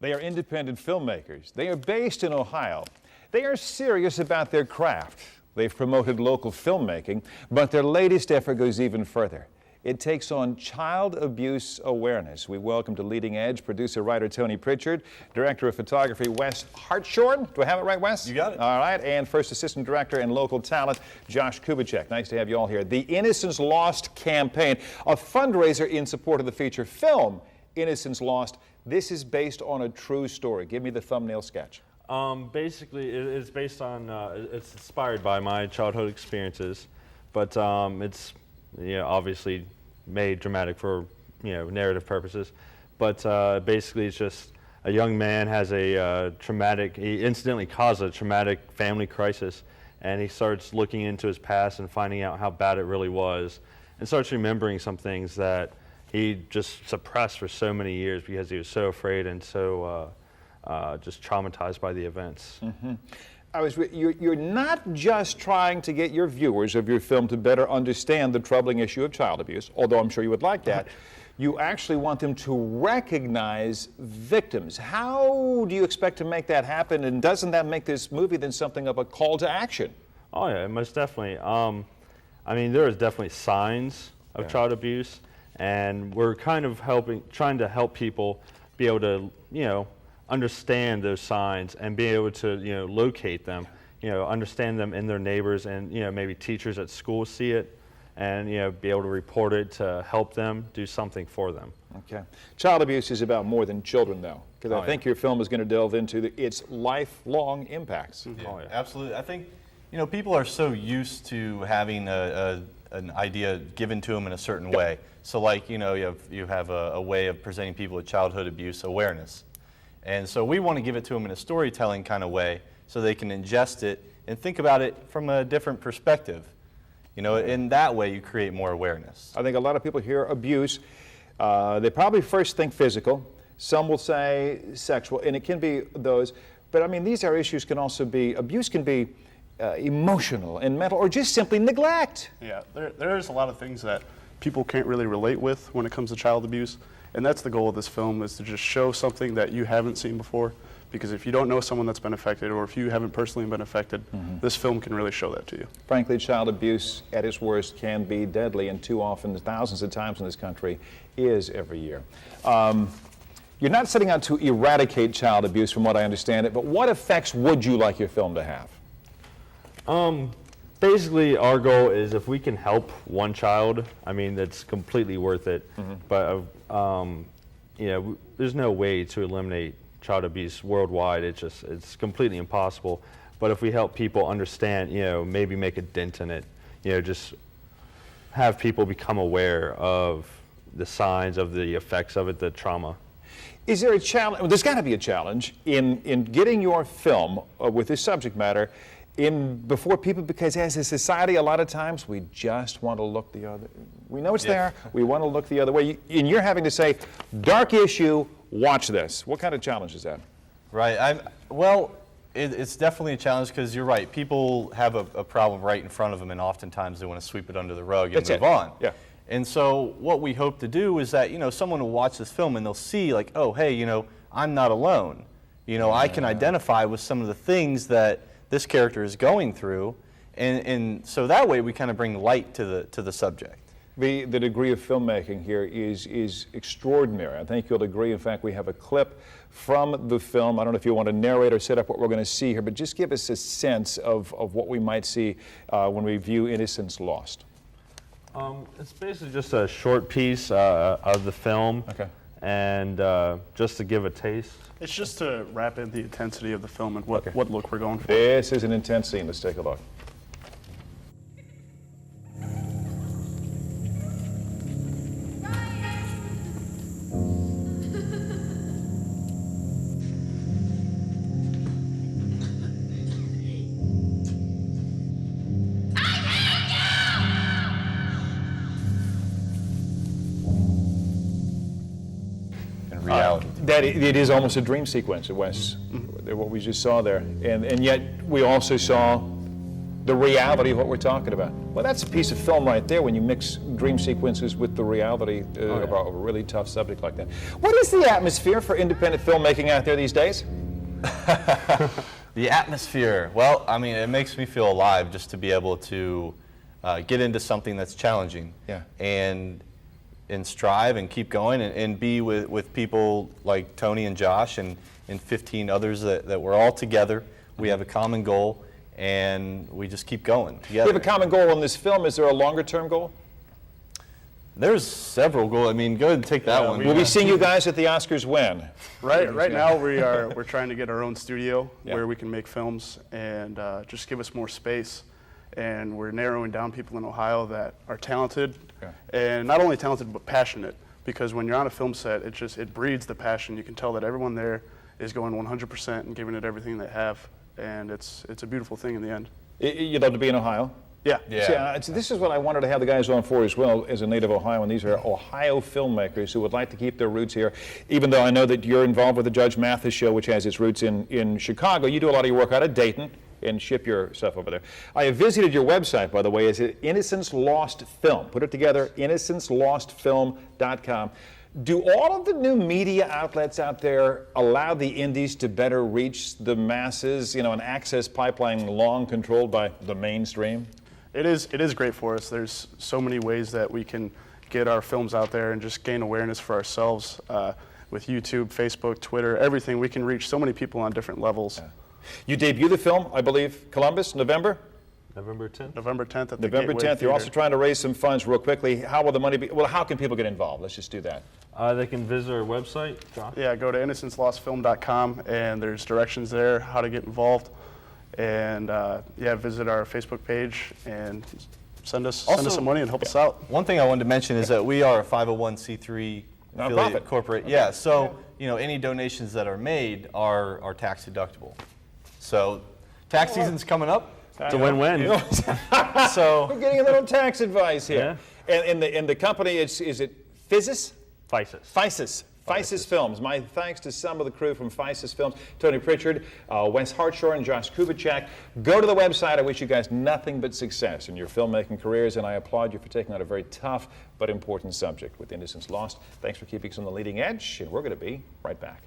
They are independent filmmakers. They are based in Ohio. They are serious about their craft. They've promoted local filmmaking, but their latest effort goes even further. It takes on child abuse awareness. We welcome to Leading Edge producer-writer Tony Pritchard, director of photography Wes Hartshorn. Do I have it right, Wes? You got it. All right, and first assistant director and local talent Josh Kubicek. Nice to have you all here. The Innocence Lost campaign, a fundraiser in support of the feature film Innocence Lost. This is based on a true story. Give me the thumbnail sketch. Basically, it's based on, it's inspired by my childhood experiences, but it's obviously made dramatic for narrative purposes. But basically, it's just a young man has a he incidentally caused a traumatic family crisis, and he starts looking into his past and finding out how bad it really was, and starts remembering some things that he just suppressed for so many years because he was so afraid and so just traumatized by the events. Mm-hmm. You're not just trying to get your viewers of your film to better understand the troubling issue of child abuse, although I'm sure you would like that. You actually want them to recognize victims. How do you expect to make that happen, and doesn't that make this movie then something of a call to action? Oh yeah, most definitely. I mean, there is definitely signs of child abuse, and we're kind of trying to help people be able to, understand those signs and be able to, locate them, understand them in their neighbors, and, maybe teachers at school see it and, be able to report it to help them do something for them. Okay. Child abuse is about more than children, though, because I think your film is going to delve into its lifelong impacts. Yeah, absolutely. I think, people are so used to having an idea given to them in a certain way. So like, you have a way of presenting people with childhood abuse awareness. And so we want to give it to them in a storytelling kind of way so they can ingest it and think about it from a different perspective. In that way you create more awareness. I think a lot of people hear abuse, they probably first think physical. Some will say sexual, and it can be those. But I mean, these are issues can also be, abuse can be emotional and mental, or just simply neglect. Yeah, there's a lot of things that people can't really relate with when it comes to child abuse. And that's the goal of this film, is to just show something that you haven't seen before. Because if you don't know someone that's been affected, or if you haven't personally been affected, this film can really show that to you. Frankly, child abuse at its worst can be deadly, and too often, thousands of times in this country, is every year. You're not setting out to eradicate child abuse, from what I understand it, but what effects would you like your film to have? Basically, our goal is if we can help one child, I mean, that's completely worth it. But, there's no way to eliminate child abuse worldwide. It's completely impossible. But if we help people understand, maybe make a dent in it, just have people become aware of the signs, of the effects of it, the trauma. Is there a challenge? Well, there's got to be a challenge in getting your film with this subject matter before people, because as a society, a lot of times we just want to look the other. We know it's there. We want to look the other way. And you're having to say, dark issue, watch this. What kind of challenge is that? Right. It's definitely a challenge, because you're right. People have a problem right in front of them, and oftentimes they want to sweep it under the rug and move on. Yeah. And so what we hope to do is that, someone will watch this film and they'll see, like, oh, hey, I'm not alone. I can identify with some of the things that this character is going through, and so that way we kind of bring light to the subject. The degree of filmmaking here is extraordinary. I think you'll agree. In fact, we have a clip from the film. I don't know if you want to narrate or set up what we're going to see here, but just give us a sense of what we might see when we view Innocence Lost. It's basically just a short piece of the film. Okay. And just to give a taste. It's just to wrap in the intensity of the film and what look we're going for. This is an intense scene. Let's take a look. Reality. It is almost a dream sequence, Wes, what we just saw there. And yet we also saw the reality of what we're talking about. Well, that's a piece of film right there when you mix dream sequences with the reality of a really tough subject like that. What is the atmosphere for independent filmmaking out there these days? The atmosphere. Well, I mean, it makes me feel alive just to be able to get into something that's challenging. Yeah. And strive and keep going and be with people like Tony and Josh and 15 others that we're all together. We have a common goal and we just keep going together. You have a common goal in this film. Is there a longer term goal? There's several goals. I mean, go ahead and take that one. Will we see you guys at the Oscars when? Right now we're trying to get our own studio Yeah. where we can make films and just give us more space. And we're narrowing down people in Ohio that are talented, and not only talented but passionate. Because when you're on a film set, it breeds the passion. You can tell that everyone there is going 100% and giving it everything they have, and it's a beautiful thing in the end. You'd love to be in Ohio? Yeah. Yeah. See, this is what I wanted to have the guys on for as well as a native Ohioan. These are Ohio filmmakers who would like to keep their roots here. Even though I know that you're involved with the Judge Mathis show, which has its roots in Chicago, you do a lot of your work out of Dayton and ship your stuff over there. I have visited your website, by the way. It's Innocence Lost Film. Put it together, innocencelostfilm.com. Do all of the new media outlets out there allow the indies to better reach the masses, an access pipeline long controlled by the mainstream? It is great for us. There's so many ways that we can get our films out there and just gain awareness for ourselves. With YouTube, Facebook, Twitter, everything, we can reach so many people on different levels. Yeah. You debut the film, I believe, Columbus, November? November 10th? November 10th at the November Gateway 10th. You're Theater. also trying to raise some funds real quickly. How will the money be? Well, how can people get involved? Let's just do that. They can visit our website, Josh. Yeah, go to innocencelostfilm.com and there's directions there how to get involved. And visit our Facebook page and send us some money and help us out. One thing I wanted to mention is that we are a 501c3 Nonprofit. affiliate corporate. Okay. Yeah, so any donations that are made are tax deductible. So tax season's coming up. It's a win-win. So We're getting a little tax advice here. And the company, is it Physis? FISIS. FISIS Films. My thanks to some of the crew from FISIS Films, Tony Pritchard, Wes Hartshorn, and Josh Kubitschek. Go to the website. I wish you guys nothing but success in your filmmaking careers, and I applaud you for taking on a very tough but important subject with Innocence Lost. Thanks for keeping us on the leading edge, and we're going to be right back.